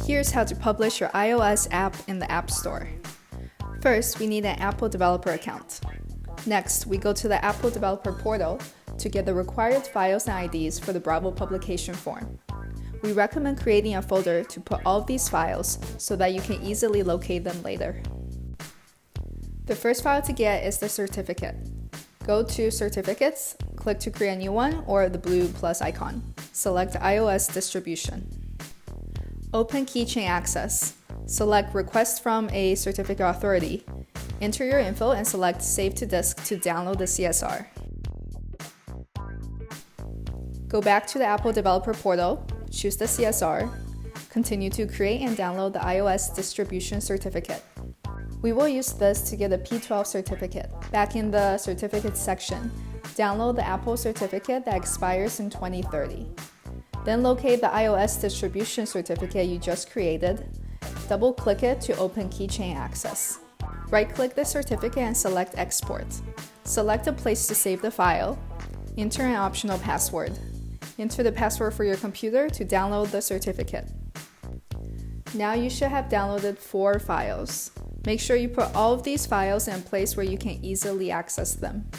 Here's how to publish your iOS app in the App Store. First, we need an Apple developer account. Next, we go to the Apple developer portal to get the required files and IDs for the Bravo publication form. We recommend creating a folder to put all of these files so that you can easily locate them later. The first file to get is the certificate. Go to Certificates, click to create a new one or the blue plus icon. Select iOS distribution. Open Keychain Access. Select Request from a Certificate Authority. Enter your info and select Save to Disk to download the CSR. Go back to the Apple Developer Portal, choose the CSR, continue to create and download the iOS distribution certificate. We will use this to get a P12 certificate. Back in the certificates section, download the Apple certificate that expires in 2030. Then locate the iOS distribution certificate you just created. Double-click it to open Keychain Access. Right-click the certificate and select Export. Select a place to save the file. Enter an optional password. Enter the password for your computer to download the certificate. Now you should have downloaded 4 files. Make sure you put all of these files in a place where you can easily access them.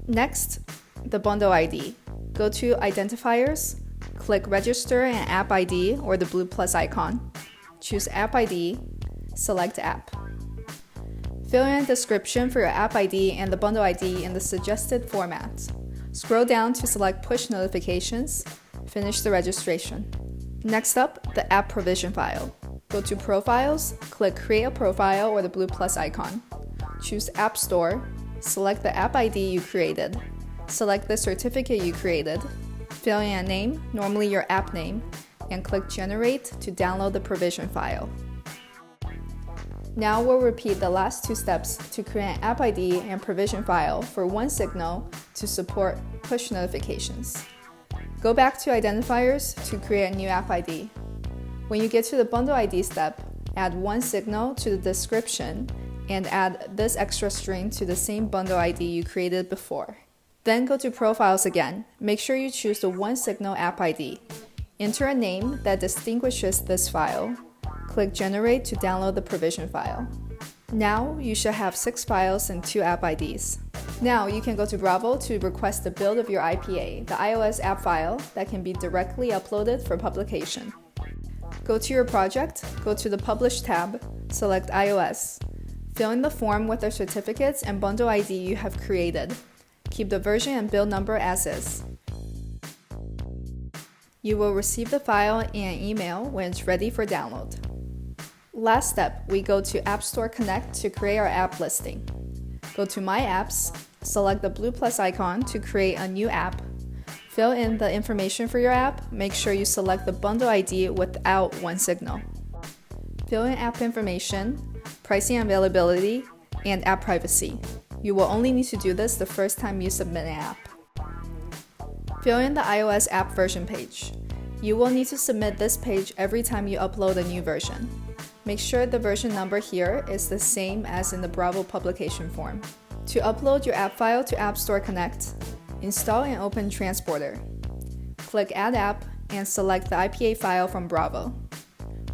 Next, the bundle ID. Go to Identifiers, click Register an App ID or the blue plus icon. Choose App ID, select App. Fill in a description for your App ID and the bundle ID in the suggested format. Scroll down to select Push Notifications. Finish the registration. Next up, the app provision file. Go to Profiles, click Create a Profile or the blue plus icon. Choose App Store, select the app ID you created, select the certificate you created, fill in a name, normally your app name, and click Generate to download the provision file. Now we'll repeat the last 2 steps to create an app ID and provision file for one signal to support push notifications. Go back to Identifiers to create a new app ID. When you get to the bundle ID step, add one signal to the description and add this extra string to the same bundle ID you created before. Then go to Profiles again. Make sure you choose the one signal app ID. Enter a name that distinguishes this file. Click Generate to download the provision file. Now you should have 6 files and 2 app IDs. Now you can go to Bravo to request the build of your IPA, the iOS app file that can be directly uploaded for publication. Go to your project, go to the Publish tab, select iOS. Fill in the form with the certificates and bundle ID you have created. Keep the version and build number as is. You will receive the file in an email when it's ready for download. Last step, we go to App Store Connect to create our app listing. Go to My Apps, select the blue plus icon to create a new app. Fill in the information for your app, make sure you select the bundle ID without one signal. Fill in app information, pricing and availability, and app privacy. You will only need to do this the first time you submit an app. Fill in the iOS app version page. You will need to submit this page every time you upload a new version. Make sure the version number here is the same as in the Bravo publication form. To upload your app file to App Store Connect, install and open Transporter. Click Add App and select the IPA file from Bravo.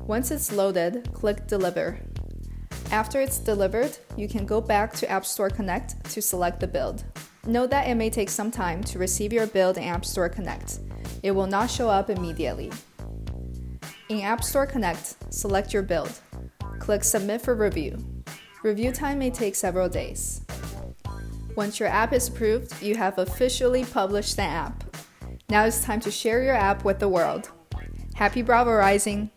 Once it's loaded, click Deliver. After it's delivered, you can go back to App Store Connect to select the build. Note that it may take some time to receive your build in App Store Connect. It will not show up immediately. In App Store Connect, select your build. Click Submit for review. Review time may take several days. Once your app is approved, you have officially published the app. Now it's time to share your app with the world. Happy Bravo Rising!